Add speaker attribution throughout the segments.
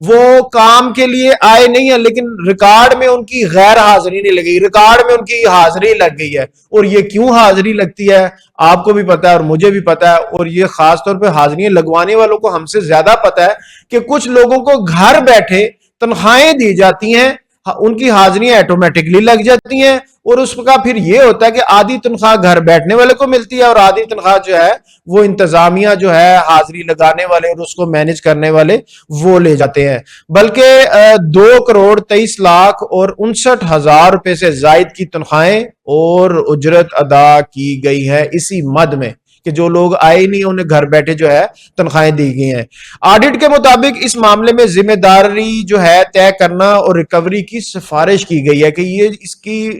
Speaker 1: وہ کام کے لیے آئے نہیں ہیں لیکن ریکارڈ میں ان کی غیر حاضری نہیں لگی، ریکارڈ میں ان کی حاضری لگ گئی ہے. اور یہ کیوں حاضری لگتی ہے آپ کو بھی پتا ہے اور مجھے بھی پتا ہے، اور یہ خاص طور پہ حاضریاں لگوانے والوں کو ہم سے زیادہ پتا ہے کہ کچھ لوگوں کو گھر بیٹھے تنخواہیں دی جاتی ہیں، ان کی حاضریاں آٹومیٹکلی لگ جاتی ہیں، اور اس کا پھر یہ ہوتا ہے کہ آدھی تنخواہ گھر بیٹھنے والے کو ملتی ہے اور آدھی تنخواہ جو ہے وہ انتظامیہ جو ہے حاضری لگانے والے اور اس کو مینج کرنے والے وہ لے جاتے ہیں. بلکہ 2,23,59,000 روپے سے زائد کی تنخواہیں اور اجرت ادا کی گئی ہے اسی مد میں کہ جو لوگ آئے نہیں انہیں گھر بیٹھے جو ہے تنخواہیں دی گئی ہیں. آڈٹ کے مطابق اس معاملے میں ذمہ داری جو ہے طے کرنا اور ریکوری کی سفارش کی گئی ہے کہ یہ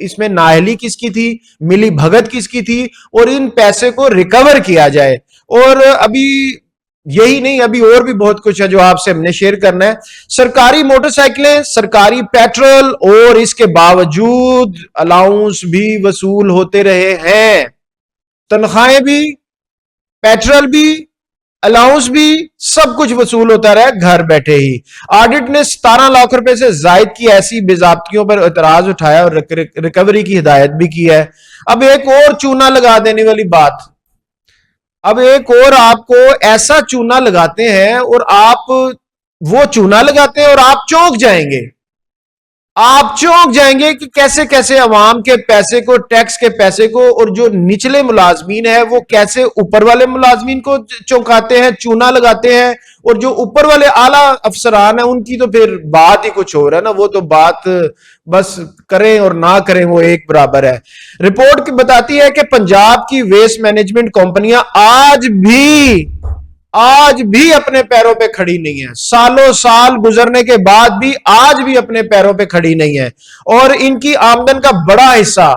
Speaker 1: اس میں نااہلی کس کی تھی، ملی بھگت کس کی تھی، اور ان پیسے کو ریکور کیا جائے. اور ابھی یہی نہیں، ابھی اور بھی بہت کچھ ہے جو آپ سے ہم نے شیئر کرنا ہے. سرکاری موٹر سائیکلیں، سرکاری پیٹرول، اور اس کے باوجود الاؤنس بھی وصول ہوتے رہے ہیں. تنخواہیں بھی، پیٹرول بھی، الاؤنس بھی، سب کچھ وصول ہوتا رہا گھر بیٹھے ہی. آڈٹ نے 17 لاکھ روپے سے زائد کی ایسی بے ضابطگیوں پر اعتراض اٹھایا اور ریکوری کی ہدایت بھی کی ہے. اب ایک اور چونا لگا دینے والی بات، اب ایک اور آپ کو ایسا چونا لگاتے ہیں اور آپ وہ چونا لگاتے ہیں اور آپ چونک جائیں گے، آپ چونک جائیں گے کہ کیسے کیسے عوام کے پیسے کو، ٹیکس کے پیسے کو، اور جو نچلے ملازمین ہیں وہ کیسے اوپر والے ملازمین کو چونکاتے ہیں، چونا لگاتے ہیں، اور جو اوپر والے اعلیٰ افسران ہیں ان کی تو پھر بات ہی کچھ ہو رہا ہے نا، وہ تو بات بس کریں اور نہ کریں وہ ایک برابر ہے. رپورٹ بتاتی ہے کہ پنجاب کی ویسٹ مینجمنٹ کمپنیاں آج بھی اپنے پیروں پہ کھڑی نہیں ہیں، سالوں سال گزرنے کے بعد بھی آج بھی اپنے پیروں پہ کھڑی نہیں ہے، اور ان کی آمدن کا بڑا حصہ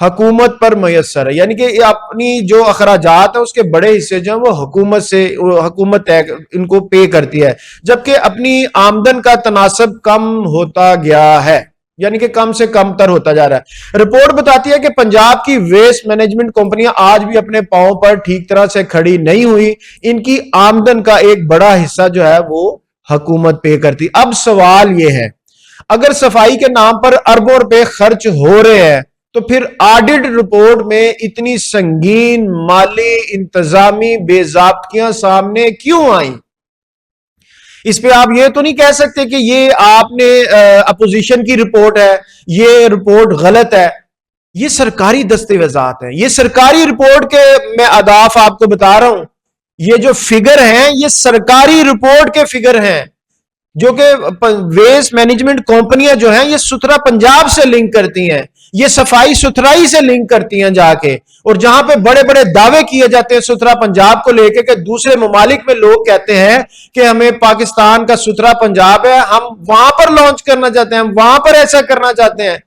Speaker 1: حکومت پر میسر ہے. یعنی کہ اپنی جو اخراجات ہیں اس کے بڑے حصے جو ہیں وہ حکومت ان کو پے کرتی ہے، جبکہ اپنی آمدن کا تناسب کم ہوتا گیا ہے، یعنی کہ کم سے کم تر ہوتا جا رہا ہے. رپورٹ بتاتی ہے کہ پنجاب کی ویسٹ مینجمنٹ کمپنیاں آج بھی اپنے پاؤں پر ٹھیک طرح سے کھڑی نہیں ہوئی، ان کی آمدن کا ایک بڑا حصہ جو ہے وہ حکومت پے کرتی. اب سوال یہ ہے، اگر صفائی کے نام پر اربوں روپے خرچ ہو رہے ہیں تو پھر آڈٹ رپورٹ میں اتنی سنگین مالی انتظامی بے ضابطگیاں سامنے کیوں آئیں؟ اس پہ آپ یہ تو نہیں کہہ سکتے کہ یہ آپ نے اپوزیشن کی رپورٹ ہے، یہ رپورٹ غلط ہے. یہ سرکاری دستاویزات ہیں، یہ سرکاری رپورٹ کے میں اہداف آپ کو بتا رہا ہوں. یہ جو فگر ہیں یہ سرکاری رپورٹ کے فگر ہیں جو کہ ویسٹ مینجمنٹ کمپنیاں جو ہیں یہ ستھرا پنجاب سے لنک کرتی ہیں، یہ صفائی ستھرائی سے لنک کرتی ہیں جا کے، اور جہاں پہ بڑے بڑے دعوے کیے جاتے ہیں ستھرا پنجاب کو لے کے کہ دوسرے ممالک میں لوگ کہتے ہیں کہ ہمیں پاکستان کا ستھرا پنجاب ہے، ہم وہاں پر لانچ کرنا چاہتے ہیں، ہم وہاں پر ایسا کرنا چاہتے ہیں،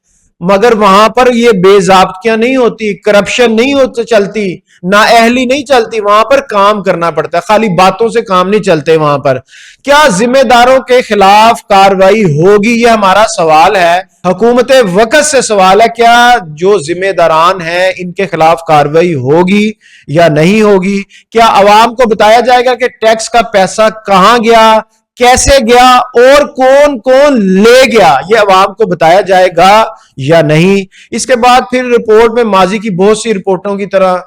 Speaker 1: مگر وہاں پر یہ بے ضابطگیاں نہیں ہوتی، کرپشن نہیں چلتی، نااہلی نہیں چلتی، وہاں پر کام کرنا پڑتا ہے، خالی باتوں سے کام نہیں چلتے وہاں پر. کیا ذمہ داروں کے خلاف کارروائی ہوگی؟ یہ ہمارا سوال ہے، حکومت وقت سے سوال ہے، کیا جو ذمہ داران ہیں ان کے خلاف کارروائی ہوگی یا نہیں ہوگی؟ کیا عوام کو بتایا جائے گا کہ ٹیکس کا پیسہ کہاں گیا، کیسے گیا اور کون کون لے گیا؟ یہ عوام کو بتایا جائے گا یا نہیں؟ اس کے بعد پھر رپورٹ میں ماضی کی بہت سی رپورٹوں کی طرح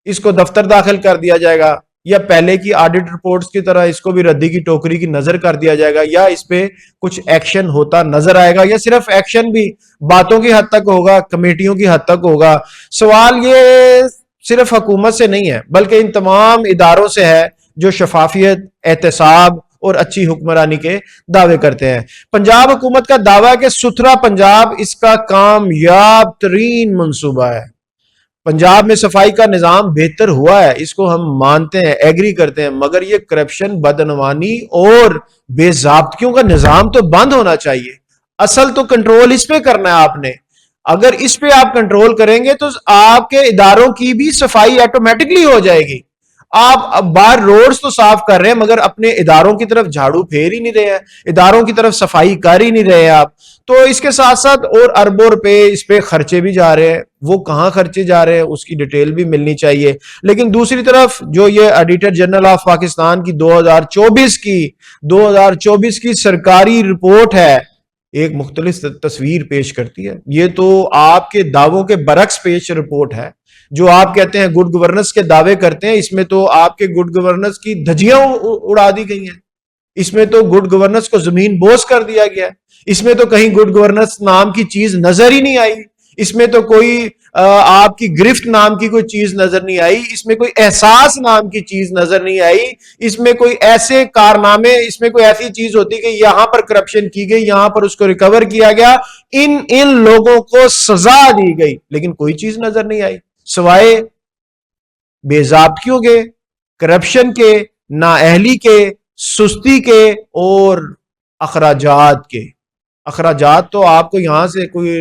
Speaker 1: اس کو دفتر داخل کر دیا جائے گا، یا پہلے کی آڈٹ رپورٹس کی طرح اس کو بھی ردی کی ٹوکری کی نظر کر دیا جائے گا، یا اس پہ کچھ ایکشن ہوتا نظر آئے گا، یا صرف ایکشن بھی باتوں کی حد تک ہوگا، کمیٹیوں کی حد تک ہوگا؟ سوال یہ صرف حکومت سے نہیں ہے بلکہ ان تمام اداروں سے ہے جو شفافیت، احتساب اور اچھی حکمرانی کے دعوے کرتے ہیں. پنجاب حکومت کا دعویٰ ہے کہ ستھرا پنجاب اس کا کامیاب ترین منصوبہ ہے. پنجاب میں صفائی کا نظام بہتر ہوا ہے، اس کو ہم مانتے ہیں، ایگری کرتے ہیں، مگر یہ کرپشن، بدعنوانی اور بے ضابطگیوں کا نظام تو بند ہونا چاہیے. اصل تو کنٹرول اس پہ کرنا ہے آپ نے. اگر اس پہ آپ کنٹرول کریں گے تو آپ کے اداروں کی بھی صفائی آٹومیٹکلی ہو جائے گی. آپ اب باہر روڈز تو صاف کر رہے ہیں مگر اپنے اداروں کی طرف جھاڑو پھیر ہی نہیں رہے ہیں، اداروں کی طرف صفائی کر ہی نہیں رہے آپ. تو اس کے ساتھ ساتھ اور اربوں روپے اس پہ خرچے بھی جا رہے ہیں، وہ کہاں خرچے جا رہے ہیں اس کی ڈیٹیل بھی ملنی چاہیے. لیکن دوسری طرف جو یہ ایڈیٹر جنرل آف پاکستان کی 2024 کی سرکاری رپورٹ ہے، ایک مختلف تصویر پیش کرتی ہے. یہ تو آپ کے دعووں کے برعکس پیش رپورٹ ہے. جو آپ کہتے ہیں گڈ گورننس کے دعوے کرتے ہیں، اس میں تو آپ کے گڈ گورننس کی دھجیاں اڑا دی گئی ہیں. اس میں تو گڈ گورننس کو زمین بوس کر دیا گیا. اس میں تو کہیں گڈ گورننس نام کی چیز نظر ہی نہیں آئی. اس میں تو کوئی آپ کی گرفت نام کی کوئی چیز نظر نہیں آئی. اس میں کوئی احساس نام کی چیز نظر نہیں آئی. اس میں کوئی ایسے کارنامے، اس میں کوئی ایسی چیز ہوتی کہ یہاں پر کرپشن کی گئی، یہاں پر اس کو ریکور کیا گیا، ان لوگوں کو سزا دی گئی، لیکن کوئی چیز نظر نہیں آئی سوائے بے ضابطگیوں کے، کرپشن کے، نااہلی کے، سستی کے اور اخراجات کے. اخراجات تو آپ کو یہاں سے کوئی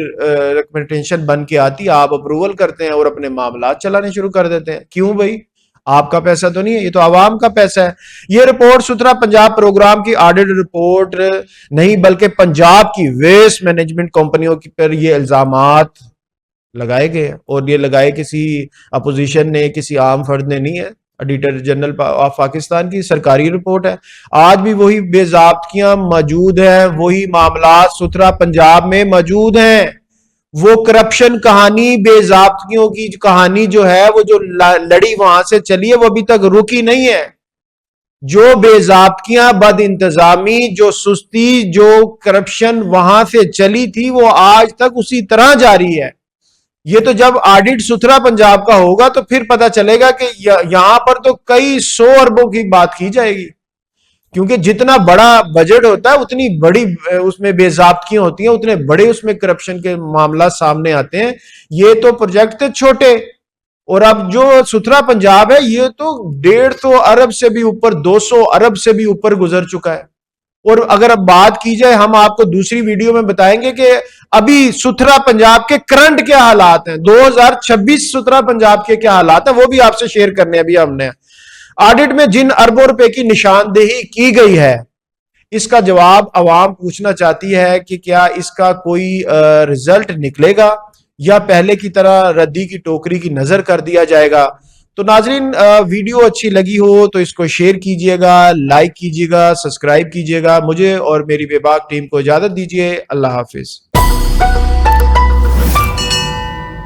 Speaker 1: ریکمنڈیشن بن کے آتی، آپ اپروول کرتے ہیں اور اپنے معاملات چلانے شروع کر دیتے ہیں. کیوں بھائی؟ آپ کا پیسہ تو نہیں ہے، یہ تو عوام کا پیسہ ہے. یہ رپورٹ ستھرا پنجاب پروگرام کی آڈٹ رپورٹ نہیں بلکہ پنجاب کی ویسٹ مینجمنٹ کمپنیوں پر یہ الزامات لگائے گئے، اور یہ لگائے کسی اپوزیشن نے، کسی عام فرد نے نہیں ہے. ایڈیٹر جنرل آف پاکستان کی سرکاری رپورٹ ہے. آج بھی وہی بے ضابطگیاں موجود ہیں، وہی معاملات ستھرا پنجاب میں موجود ہیں. وہ کرپشن کہانی، بے ضابطگیوں کی کہانی جو ہے، وہ جو لڑی وہاں سے چلی ہے، وہ ابھی تک رکی نہیں ہے. جو بے ضابطگیاں، بد انتظامی، جو سستی، جو کرپشن وہاں سے چلی تھی، وہ آج تک اسی طرح جاری ہے. یہ تو جب آڈٹ ستھرا پنجاب کا ہوگا تو پھر پتا چلے گا کہ یہاں پر تو کئی 100 اربوں کی بات کی جائے گی، کیونکہ جتنا بڑا بجٹ ہوتا ہے اتنی بڑی اس میں بے ضابطگیاں ہوتی ہیں، اتنے بڑے اس میں کرپشن کے معاملات سامنے آتے ہیں. یہ تو پروجیکٹ تھے چھوٹے، اور اب جو ستھرا پنجاب ہے یہ تو 150 ارب سے بھی اوپر، 200 ارب سے بھی اوپر گزر چکا ہے. اور اگر اب بات کی جائے، ہم آپ کو دوسری ویڈیو میں بتائیں گے کہ ابھی ستھرا پنجاب کے کرنٹ کیا حالات ہیں، 2026 ستھرا پنجاب کے کیا حالات ہیں، وہ بھی آپ سے شیئر کرنے ابھی ہم نے. آڈٹ میں جن اربوں روپے کی نشاندہی کی گئی ہے، اس کا جواب عوام پوچھنا چاہتی ہے کہ کیا اس کا کوئی رزلٹ نکلے گا یا پہلے کی طرح ردی کی ٹوکری کی نظر کر دیا جائے گا. تو ناظرین، ویڈیو اچھی لگی ہو تو اس کو شیئر کیجئے گا، لائک کیجئے گا، سبسکرائب کیجئے گا. مجھے اور میری بے باک ٹیم کو اجازت دیجئے. اللہ حافظ.